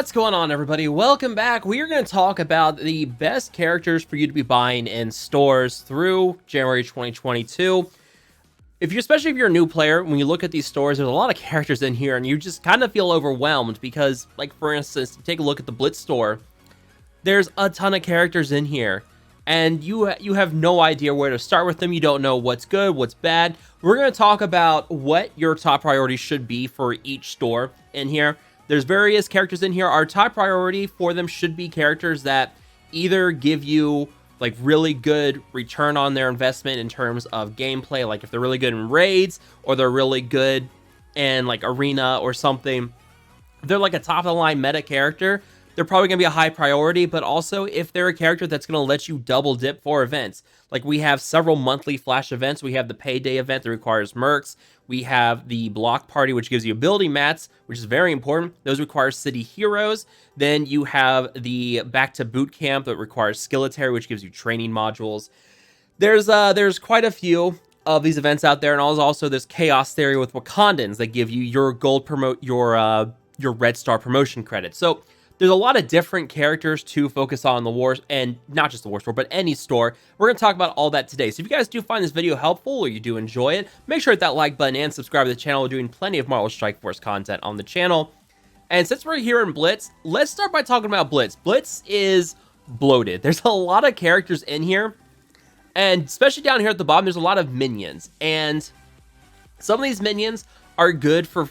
What's going on, everybody? Welcome back. We are going to talk about the best characters for you to be buying in stores through January 2022. Especially if you're a new player, when you look at these stores, there's a lot of characters in here and you just kind of feel overwhelmed because, like, for instance, take a look at the Blitz Store. There's a ton of characters in here and you have no idea where to start with them. You don't know what's good, what's bad. We're going to talk about what your top priorities should be for each store in here. There's various characters in here. Our top priority for them should be characters that either give you like really good return on their investment in terms of gameplay, like if they're really good in raids or they're really good in like arena or something. If they're like a top of the line meta character, they're probably going to be a high priority, but also if they're a character that's going to let you double dip for events. Like we have several monthly flash events. We have the payday event that requires mercs. We have the block party, which gives you ability mats, which is very important. Those require city heroes. Then you have the back to boot camp that requires skilletary, which gives you training modules. There's quite a few of these events out there, and also this chaos theory with Wakandans that give you your gold your red star promotion credit. So there's a lot of different characters to focus on in the wars, and not just the war store, but any store. We're going to talk about all that today. So if you guys do find this video helpful or you do enjoy it, make sure to hit that like button and subscribe to the channel. We're doing plenty of Marvel Strike Force content on the channel. And since we're here in Blitz, let's start by talking about Blitz. Blitz is bloated. There's a lot of characters in here, and especially down here at the bottom, there's a lot of minions. And some of these minions are good for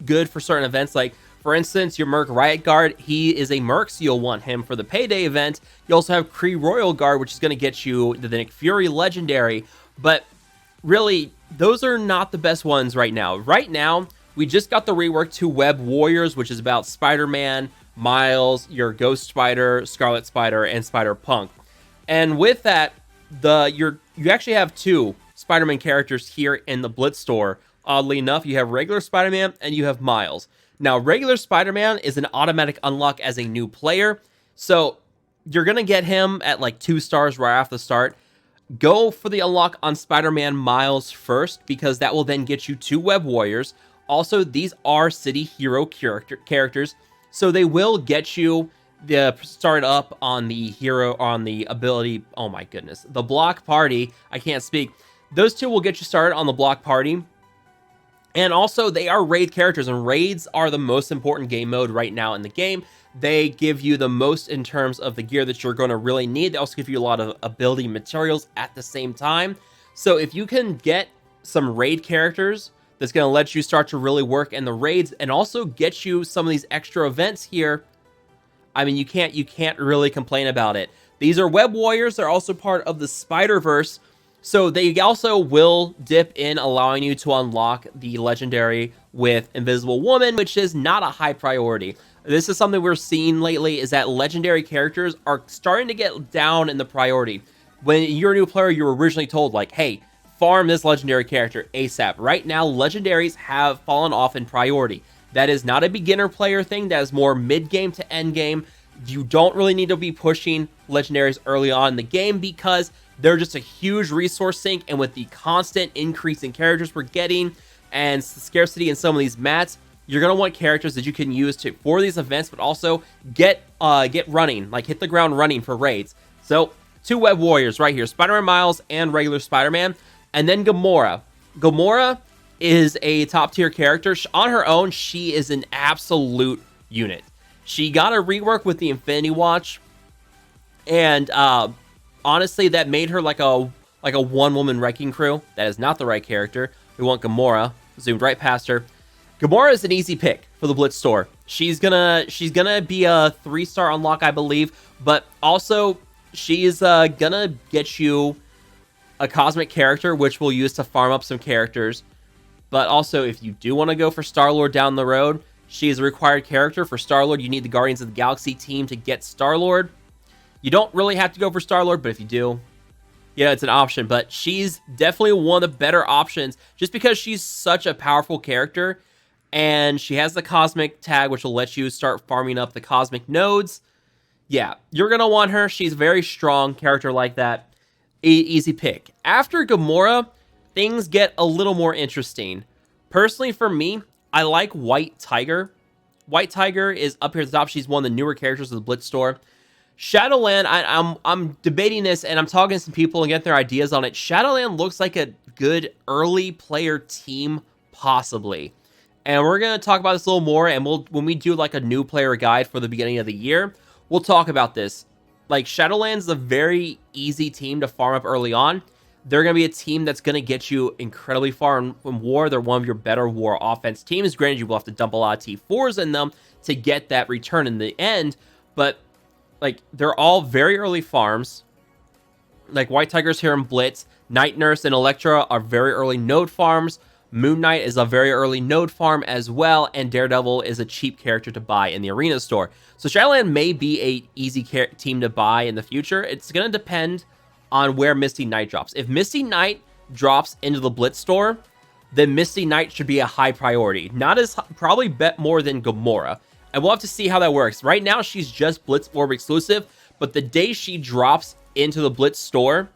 good for certain events, like for instance, your Merc Riot Guard, he is a Merc, so you'll want him for the payday event. You also have Kree Royal Guard, which is going to get you the Nick Fury Legendary, but really, those are not the best ones right now. Right now, we just got the rework to Web Warriors, which is about Spider-Man, Miles, your Ghost Spider, Scarlet Spider, and Spider-Punk. And with that, you actually have two Spider-Man characters here in the Blitz Store. Oddly enough, you have regular Spider-Man and you have Miles. Now, regular Spider-Man is an automatic unlock as a new player, so you're going to get him at like 2 stars right off the start. Go for the unlock on Spider-Man Miles first, because that will then get you 2 Web Warriors. Also, these are city hero characters, so they will get you the start up on the hero, on the ability, oh my goodness, the block party. I can't speak. Those 2 will get you started on the block party. And also, they are raid characters, and raids are the most important game mode right now in the game. They give you the most in terms of the gear that you're going to really need. They also give you a lot of ability materials at the same time. So if you can get some raid characters, that's going to let you start to really work in the raids and also get you some of these extra events here, I mean, you can't really complain about it. These are Web Warriors. They're also part of the Spider-Verse. So they also will dip in, allowing you to unlock the legendary with Invisible Woman, which is not a high priority. This is something we're seeing lately, is that legendary characters are starting to get down in the priority. When you're a new player, you were originally told, like, hey, farm this legendary character ASAP. Right now, legendaries have fallen off in priority. That is not a beginner player thing. That is more mid-game to end-game. You don't really need to be pushing legendaries early on in the game because they're just a huge resource sink, and with the constant increase in characters we're getting and scarcity in some of these mats, you're going to want characters that you can use for these events, but also get running, like hit the ground running for raids. So 2 Web Warriors right here, Spider-Man Miles and regular Spider-Man, and then Gamora. Gamora is a top tier character. On her own, she is an absolute unit. She got a rework with the Infinity Watch, and honestly, that made her like a one-woman wrecking crew. That is not the right character. We want Gamora. Zoomed right past her. Gamora is an easy pick for the Blitz Store. She's gonna be a 3-star unlock, I believe, but also she's gonna get you a cosmic character, which we'll use to farm up some characters. But also, if you do want to go for Star-Lord down the road, she is a required character for Star-Lord. You need the Guardians of the Galaxy team to get Star-Lord. You don't really have to go for Star-Lord, but if you do, yeah, it's an option. But she's definitely one of the better options just because she's such a powerful character. And she has the Cosmic tag, which will let you start farming up the Cosmic nodes. Yeah, you're going to want her. She's a very strong character like that. Easy pick. After Gamora, things get a little more interesting. Personally, for me, I like White Tiger. White Tiger is up here at the top. She's one of the newer characters of the Blitz Store. Shadowland, I'm debating this, and I'm talking to some people and getting their ideas on it. Shadowland looks like a good early player team, possibly. And we're going to talk about this a little more, and when we do like a new player guide for the beginning of the year, we'll talk about this. Like, Shadowland's a very easy team to farm up early on. They're going to be a team that's going to get you incredibly far in war. They're one of your better war offense teams. Granted, you will have to dump a lot of T4s in them to get that return in the end, but like, they're all very early farms. Like, White Tiger's here in Blitz. Night Nurse and Elektra are very early node farms. Moon Knight is a very early node farm as well. And Daredevil is a cheap character to buy in the Arena Store. So Shadowland may be a easy team to buy in the future. It's going to depend on where Misty Knight drops. If Misty Knight drops into the Blitz Store, then Misty Knight should be a high priority. Not as probably bet more than Gamora. And we'll have to see how that works. Right now, she's just Blitz Orb exclusive, but the day she drops into the Blitz Store,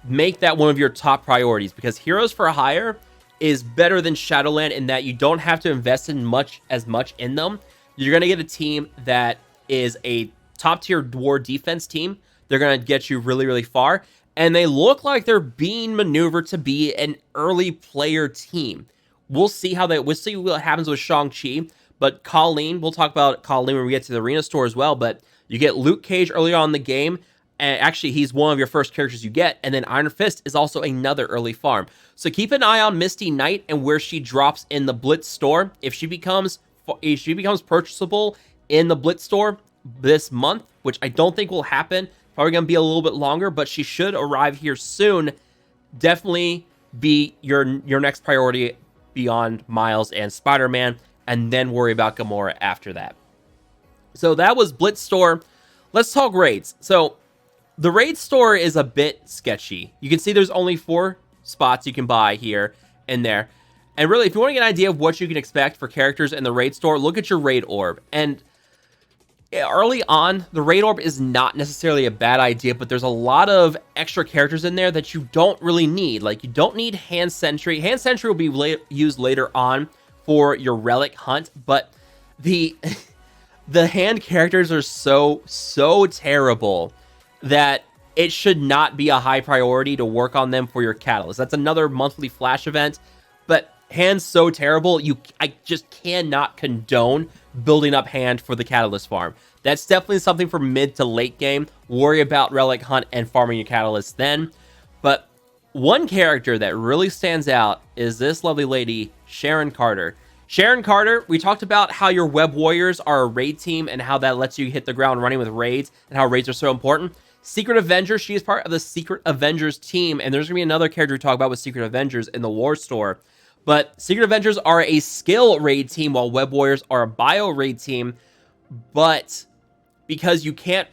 make that one of your top priorities, because Heroes for Hire is better than Shadowland in that you don't have to invest in as much in them. You're going to get a team that is a top-tier war defense team. They're going to get you really, really far, and they look like they're being maneuvered to be an early player team. We'll see we'll see what happens with Shang-Chi. But Colleen, we'll talk about Colleen when we get to the Arena Store as well, but you get Luke Cage early on in the game, and actually he's one of your first characters you get, and then Iron Fist is also another early farm. So keep an eye on Misty Knight and where she drops in the Blitz Store. If she becomes purchasable in the Blitz Store this month, which I don't think will happen, probably going to be a little bit longer, but she should arrive here soon, definitely be your next priority beyond Miles and Spider-Man, and then worry about Gamora after that. So that was Blitz Store. Let's talk raids. So the raid store is a bit sketchy. You can see there's only 4 spots you can buy here and there. And really, if you want to get an idea of what you can expect for characters in the raid store, look at your raid orb. And early on, the raid orb is not necessarily a bad idea, but there's a lot of extra characters in there that you don't really need. Like, you don't need Hand Sentry. Hand Sentry will be used later on for your relic hunt, but the hand characters are so terrible that it should not be a high priority to work on them for your catalyst. That's another monthly flash event, but Hand's so terrible, I just cannot condone building up Hand for the catalyst farm. That's definitely something for mid to late game. Worry about relic hunt and farming your catalyst then. But one character that really stands out is this lovely lady, Sharon Carter. Sharon Carter, we talked about how your Web Warriors are a raid team and how that lets you hit the ground running with raids and how raids are so important. Secret Avengers, she is part of the Secret Avengers team, and there's going to be another character we talk about with Secret Avengers in the War Store. But Secret Avengers are a skill raid team, while Web Warriors are a bio raid team. But because you can't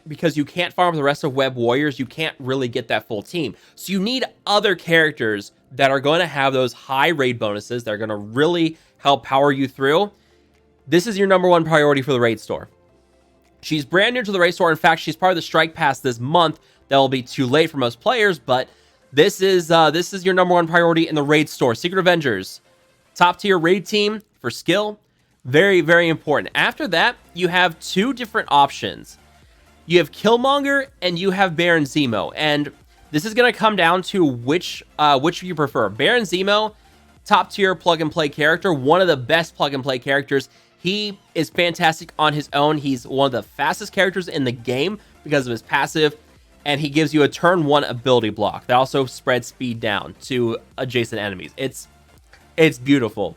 farm the rest of Web Warriors, you can't really get that full team. So you need other characters that are going to have those high raid bonuses. They're going to really help power you through. This is your number one priority for the raid store. She's brand new to the raid store. In fact, she's part of the Strike Pass this month. That will be too late for most players, but this is your number one priority in the raid store. Secret Avengers, top tier raid team for skill. Very, very important. After that, you have 2 different options. You have Killmonger and you have Baron Zemo. And this is going to come down to which you prefer. Baron Zemo, top tier plug and play character, one of the best plug and play characters. He is fantastic on his own. He's one of the fastest characters in the game because of his passive, and he gives you a turn 1 ability block that also spreads speed down to adjacent enemies. It's beautiful.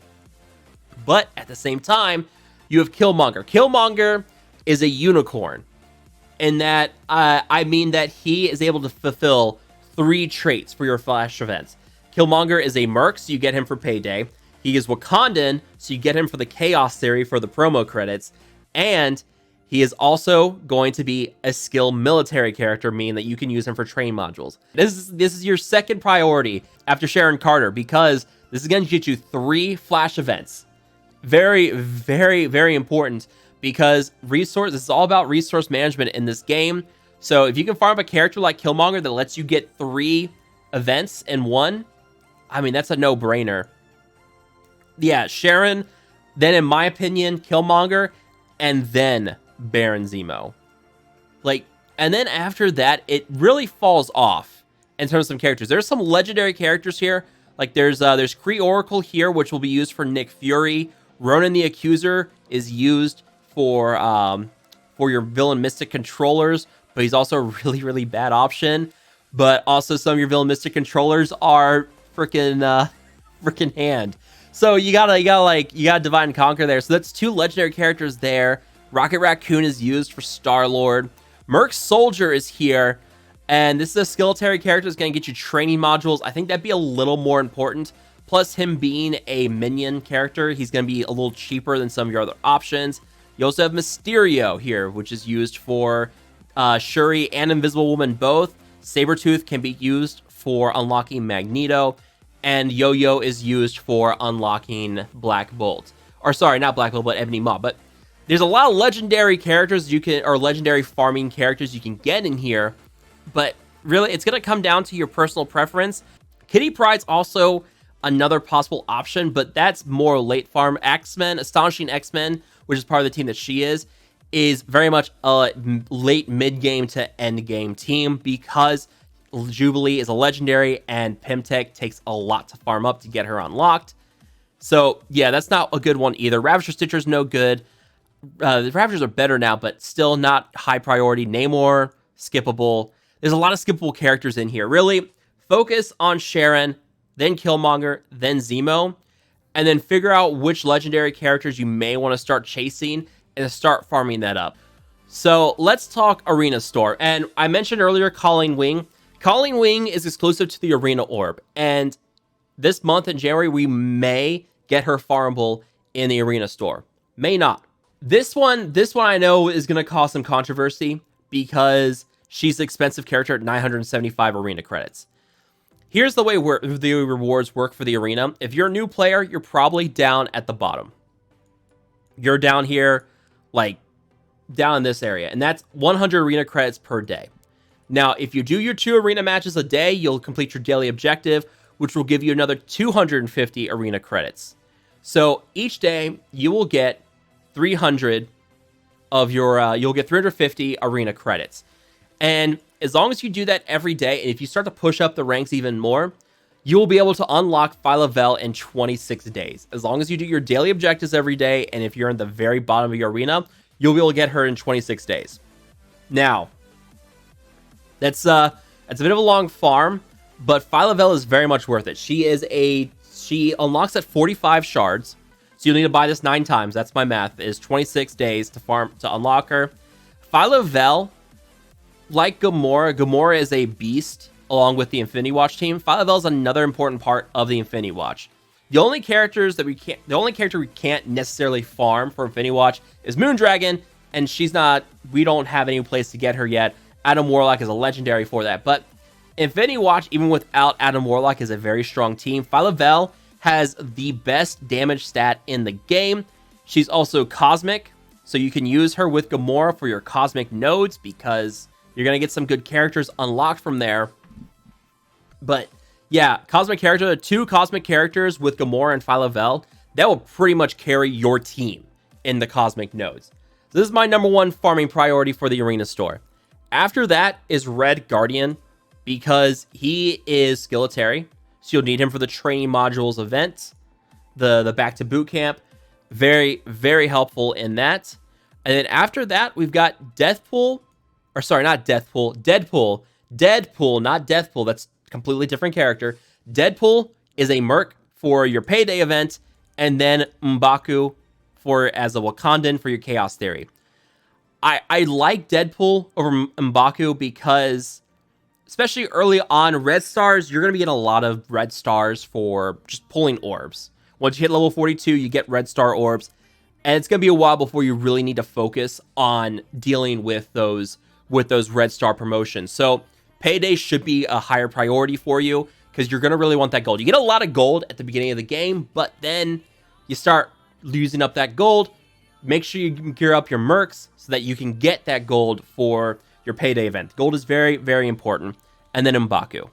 But at the same time, you have Killmonger. Killmonger is a unicorn in that I mean that he is able to fulfill 3 traits for your flash events. Killmonger is a merc, so you get him for payday. He is Wakandan, so you get him for the Chaos Theory for the promo credits. And he is also going to be a skill military character, meaning that you can use him for train modules. This is your second priority after Sharon Carter, because this is going to get you 3 flash events. Very, very, very important, because this is all about resource management in this game. So if you can farm up a character like Killmonger that lets you get 3 events in one, I mean, that's a no-brainer. Yeah, Sharon, then in my opinion, Killmonger, and then Baron Zemo. Like, and then after that, it really falls off in terms of some characters. There's some legendary characters here. Like there's Kree Oracle here, which will be used for Nick Fury. Ronan the Accuser is used for your villain Mystic controllers, but he's also a really, really bad option. But also some of your villain Mystic controllers are freaking hand. So you gotta divide and conquer there. So that's 2 legendary characters there. Rocket Raccoon is used for Star-Lord. Merc Soldier is here, and this is a skeletal character that's going to get you training modules. I think that'd be a little more important. Plus, him being a minion character, he's going to be a little cheaper than some of your other options. You also have Mysterio here, which is used for Shuri and Invisible Woman both. Sabretooth can be used for unlocking Magneto, and Yo-Yo is used for unlocking Black Bolt. Or sorry, not Black Bolt, but Ebony Maw. But there's a lot of legendary characters or legendary farming characters you can get in here, but really it's going to come down to your personal preference. Kitty Pryde's also another possible option, but that's more late farm. X-Men, Astonishing X-Men, which is part of the team that she is very much a late mid-game to end-game team because Jubilee is a legendary and Pimtech takes a lot to farm up to get her unlocked. So yeah, that's not a good one either. Ravager Stitcher's no good. The Ravagers are better now, but still not high priority. Namor, skippable. There's a lot of skippable characters in here. Really, focus on Sharon, then Killmonger, then Zemo, and then figure out which legendary characters you may want to start chasing and start farming that up. So let's talk Arena Store. And I mentioned earlier Colleen Wing. Colleen Wing is exclusive to the Arena Orb, and this month in January, we may get her farmable in the Arena Store. May not. This one I know is going to cause some controversy because she's an expensive character at 975 arena credits. Here's the way the rewards work for the arena. If you're a new player, you're probably down at the bottom. You're down here, like down in this area, and that's 100 arena credits per day. Now, if you do your 2 arena matches a day, you'll complete your daily objective, which will give you another 250 arena credits. So each day you will get 300 of your, you'll get 350 arena credits. And as long as you do that every day, and if you start to push up the ranks even more, you will be able to unlock Phyla-Vell in 26 days. As long as you do your daily objectives every day, and if you're in the very bottom of your arena, you'll be able to get her in 26 days. Now, that's a bit of a long farm, but Phyla-Vell is very much worth it. She unlocks at 45 shards. So you'll need to buy this 9 times. That's my math. Is 26 days to unlock her. Phyla-Vell, like Gamora is a beast along with the Infinity Watch team. Phyla-Vell is another important part of the Infinity Watch. The only character we can't necessarily farm for Infinity Watch is Moondragon, and we don't have any place to get her yet. Adam Warlock is a legendary for that, but Infinity Watch, even without Adam Warlock, is a very strong team. Phyla-Vell has the best damage stat in the game. She's also cosmic, so you can use her with Gamora for your cosmic nodes because you're going to get some good characters unlocked from there. But yeah, cosmic character, 2 cosmic characters with Gamora and Phyla-Vell, that will pretty much carry your team in the cosmic nodes. So this is my number 1 farming priority for the Arena Store. After that is Red Guardian, because he is skilletary. So you'll need him for the training modules event, the back to boot camp. Very, very helpful in that. And then after that, we've got Deadpool, not Deadpool. Deadpool, not Deathpool. That's a completely different character. Deadpool is a merc for your payday event, and then M'Baku as a Wakandan for your Chaos Theory. I like Deadpool over M'Baku because, especially early on, red stars, you're going to be getting a lot of red stars for just pulling orbs. Once you hit level 42, you get red star orbs, and it's going to be a while before you really need to focus on dealing with those red star promotions. So payday should be a higher priority for you because you're going to really want that gold. You get a lot of gold at the beginning of the game, but then you start using up that gold. Make sure you gear up your mercs so that you can get that gold for your payday event. Gold is very, very important. And then M'Baku.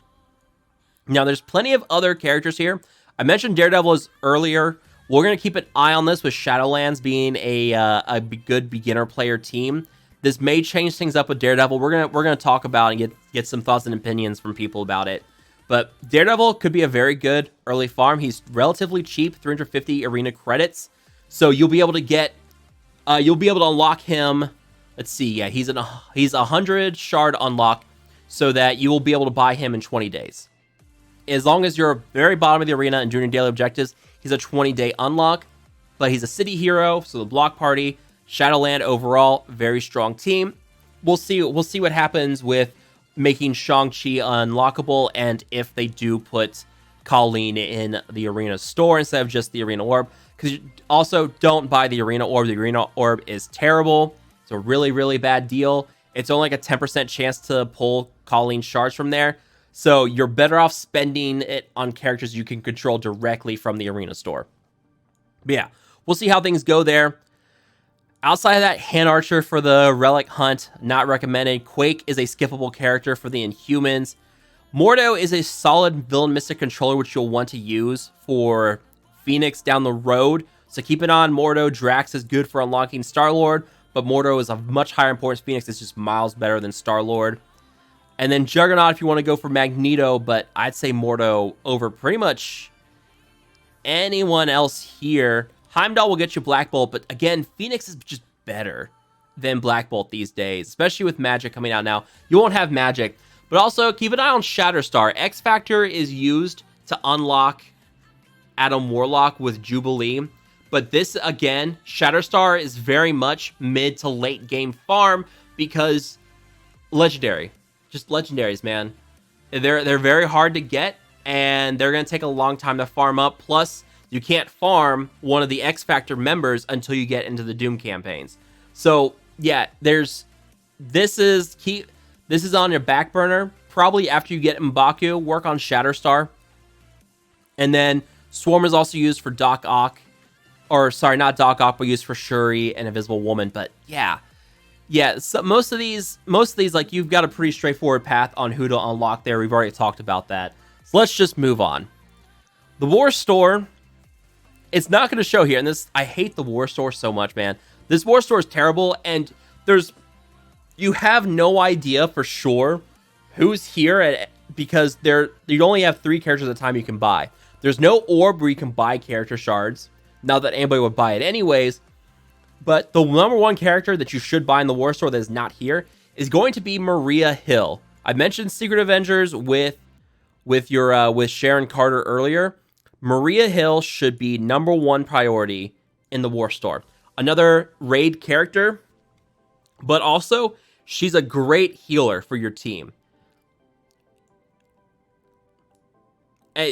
Now, there's plenty of other characters here. I mentioned Daredevil earlier. We're going to keep an eye on this with Shadowlands being a good beginner player team. This may change things up with Daredevil. We're gonna talk about and get some thoughts and opinions from people about it. But Daredevil could be a very good early farm. He's relatively cheap, 350 arena credits. So you'll be able to unlock him. Let's see, yeah, he's 100 shard unlock, so that you will be able to buy him in 20 days. As long as you're very bottom of the arena and doing your daily objectives, he's a 20-day unlock. But he's a city hero, so the block party, Shadowland overall, very strong team. We'll see what happens with making Shang-Chi unlockable, and if they do put Colleen in the arena store instead of just the arena orb. Because you also don't buy the arena orb. The arena orb is terrible. It's a really, really bad deal. It's only like a 10% chance to pull Colleen shards from there. So you're better off spending it on characters you can control directly from the arena store. But yeah, we'll see how things go there. Outside of that, Hand Archer for the Relic Hunt, not recommended. Quake is a skippable character for the Inhumans. Mordo is a solid villain mystic controller, which you'll want to use for Phoenix down the road. So keep it on Mordo. Drax is good for unlocking Star-Lord, but Mordo is of much higher importance. Phoenix is just miles better than Star-Lord. And then Juggernaut if you want to go for Magneto, but I'd say Mordo over pretty much anyone else here. Heimdall will get you Black Bolt, but again, Phoenix is just better than Black Bolt these days, especially with Magic coming out now. You won't have Magic, but also keep an eye on Shatterstar. X Factor is used to unlock Adam Warlock with Jubilee, but this, again, Shatterstar is very much mid to late game farm because Legendary. Just Legendaries, man. They're very hard to get, and they're going to take a long time to farm up, plus you can't farm one of the X Factor members until you get into the Doom campaigns. So, yeah, this is on your back burner. Probably after you get M'Baku, work on Shatterstar. And then Swarm is also used for Doc Ock. Or, sorry, not Doc Ock, but used for Shuri and Invisible Woman. But, yeah. Yeah, so most of these, like, you've got a pretty straightforward path on who to unlock there. We've already talked about that. So let's just move on. The War Store, it's not going to show here. And I hate the War Store so much, man. This War Store is terrible, and you have no idea for sure who's here because you only have 3 characters at a time you can buy. There's no orb where you can buy character shards. Not that anybody would buy it anyways. But the number one character that you should buy in the War Store that is not here is going to be Maria Hill. I mentioned Secret Avengers with Sharon Carter earlier. Maria Hill should be number 1 priority in the War Store. Another raid character, but also she's a great healer for your team.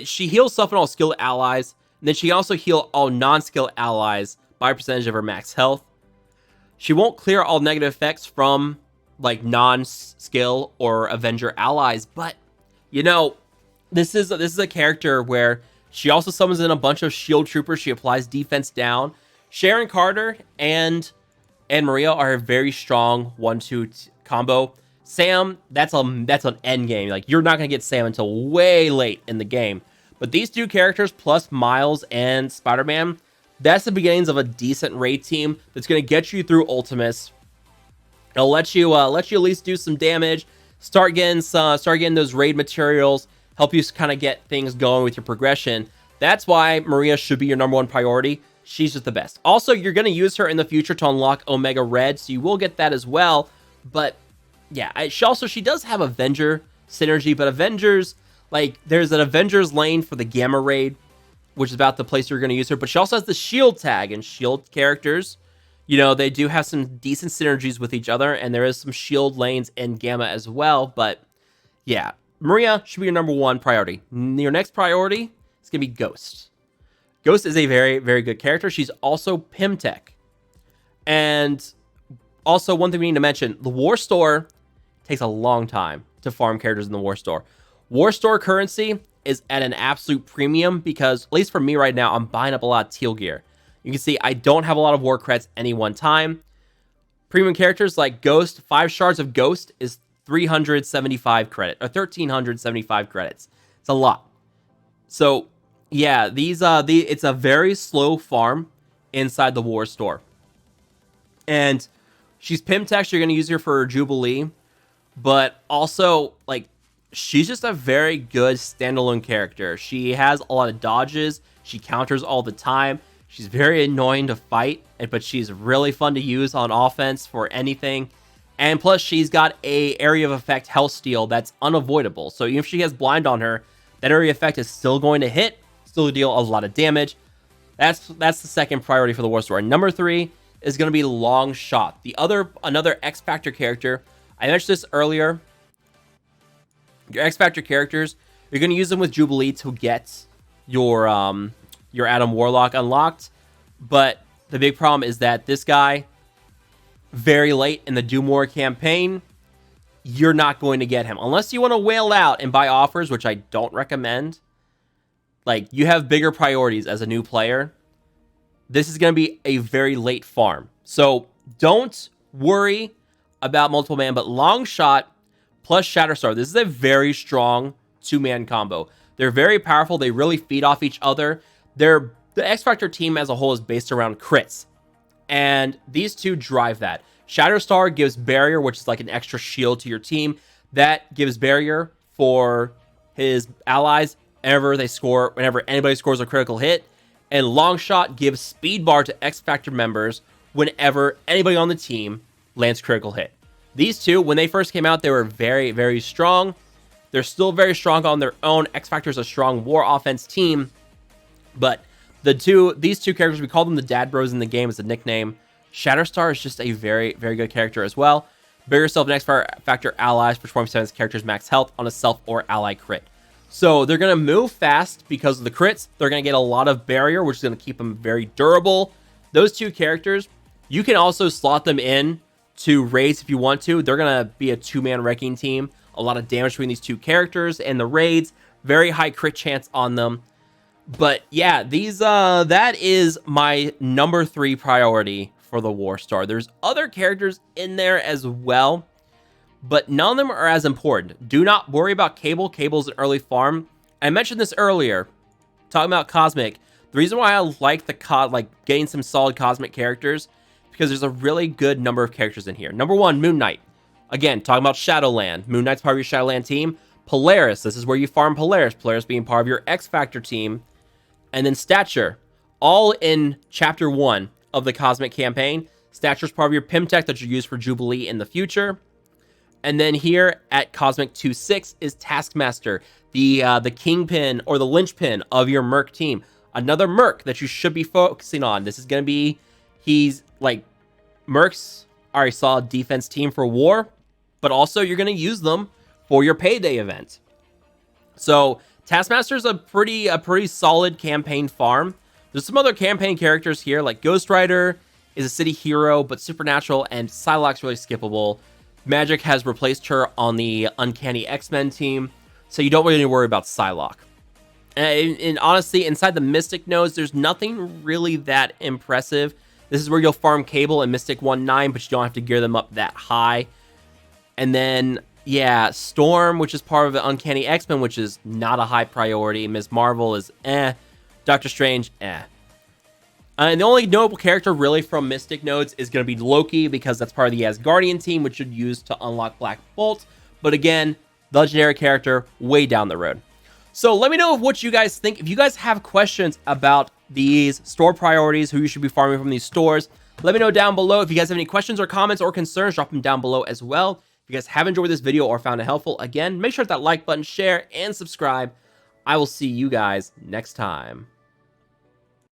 She heals self and all skilled allies, and then she can also heal all non-skilled allies by a percentage of her max health. She won't clear all negative effects from like non-skill or Avenger allies, but you know, this is a character where she also summons in a bunch of shield troopers. She applies defense down. Sharon Carter and Maria are a very strong 1-2 combo. Sam, that's an end game. Like, you're not gonna get Sam until way late in the game. But these 2 characters plus Miles and Spider-Man, that's the beginnings of a decent raid team that's gonna get you through Ultimates. It'll let you at least do some damage, start getting those raid materials, help you kind of get things going with your progression. That's why Maria should be your number 1 priority. She's just the best. Also, you're going to use her in the future to unlock Omega Red, so you will get that as well. But yeah, she does have Avenger synergy, but Avengers, like, there's an Avengers lane for the Gamma Raid, which is about the place you're going to use her. But she also has the Shield tag, and Shield characters, you know, they do have some decent synergies with each other, and there is some Shield lanes in Gamma as well. But yeah, Maria should be your number 1 priority. Your next priority is going to be Ghost. Ghost is a very, very good character. She's also Pimtech. And also, one thing we need to mention, the War Store takes a long time to farm characters in the War Store. War Store currency is at an absolute premium because, at least for me right now, I'm buying up a lot of teal gear. You can see I don't have a lot of war creds any one time. Premium characters like Ghost, 5 shards of Ghost is 375 credit, or 1,375 credits. It's a lot. So Yeah, it's a very slow farm inside the war store. And she's Pimtex, you're gonna use her for Jubilee, but also like she's just a very good standalone character. She has a lot of dodges, she counters all the time. She's very annoying to fight, but she's really fun to use on offense for anything. And plus, she's got a area of effect health steal that's unavoidable. So even if she has blind on her, that area effect is still going to hit, still deal a lot of damage. That's the second priority for the war store. And number 3 is going to be Long Shot. Another X Factor character. I mentioned this earlier. Your X Factor characters, you're going to use them with Jubilee to get your Adam Warlock unlocked. But the big problem is that this guy, very late in the Doom War campaign, you're not going to get him. Unless you want to whale out and buy offers, which I don't recommend. Like, you have bigger priorities as a new player. This is going to be a very late farm. So don't worry about multiple man, but Long Shot plus Shatterstar. This is a very strong 2-man combo. They're very powerful. They really feed off each other. The X Factor team as a whole is based around crits. And these two drive that. Shatterstar gives barrier, which is like an extra shield to your team. That gives barrier for his allies whenever anybody scores a critical hit. And Longshot gives speed bar to X Factor members whenever anybody on the team lands critical hit. These two, when they first came out, they were very, very strong. They're still very strong on their own. X Factor is a strong war offense team. But these two characters, we call them the Dad Bros in the game as a nickname. Shatterstar is just a very, very good character as well. Bear yourself an X Factor allies for 20% of his character's max health on a self or ally crit. So they're going to move fast because of the crits. They're going to get a lot of barrier, which is going to keep them very durable. Those two characters, you can also slot them in to raids if you want to. They're going to be a 2-man wrecking team. A lot of damage between these two characters and the raids. Very high crit chance on them. But yeah, that is my number 3 priority for the War Star. There's other characters in there as well, but none of them are as important. Do not worry about Cable. Cable's an early farm. I mentioned this earlier, talking about Cosmic. The reason why I like getting some solid Cosmic characters, because there's a really good number of characters in here. Number 1, Moon Knight. Again, talking about Shadowland. Moon Knight's part of your Shadowland team. Polaris. This is where you farm Polaris. Polaris being part of your X Factor team. And then Stature. All in Chapter 1 of the Cosmic campaign. Stature's part of your Pimtech that you use for Jubilee in the future. And then here at Cosmic 2.6 is Taskmaster, the kingpin or the linchpin of your Merc team. Another Merc that you should be focusing on. This is going to be, Mercs are a solid defense team for war, but also you're going to use them for your payday event. So Taskmaster is a pretty solid campaign farm. There's some other campaign characters here, like Ghost Rider is a city hero, but supernatural, and Psylocke's really skippable. Magic has replaced her on the Uncanny X-Men team, so you don't really need to worry about Psylocke. And honestly, inside the Mystic nodes, there's nothing really that impressive. This is where you'll farm Cable and Mystic 1-9, but you don't have to gear them up that high. And then, yeah, Storm, which is part of the Uncanny X-Men, which is not a high priority. Ms. Marvel is Doctor Strange, And the only notable character really from Mystic nodes is going to be Loki, because that's part of the Asgardian team, which you'd use to unlock Black Bolt. But again, legendary character way down the road. So let me know what you guys think. If you guys have questions about these store priorities, who you should be farming from these stores, let me know down below. If you guys have any questions or comments or concerns, drop them down below as well. If you guys have enjoyed this video or found it helpful, again, make sure to hit that like button, share, and subscribe. I will see you guys next time.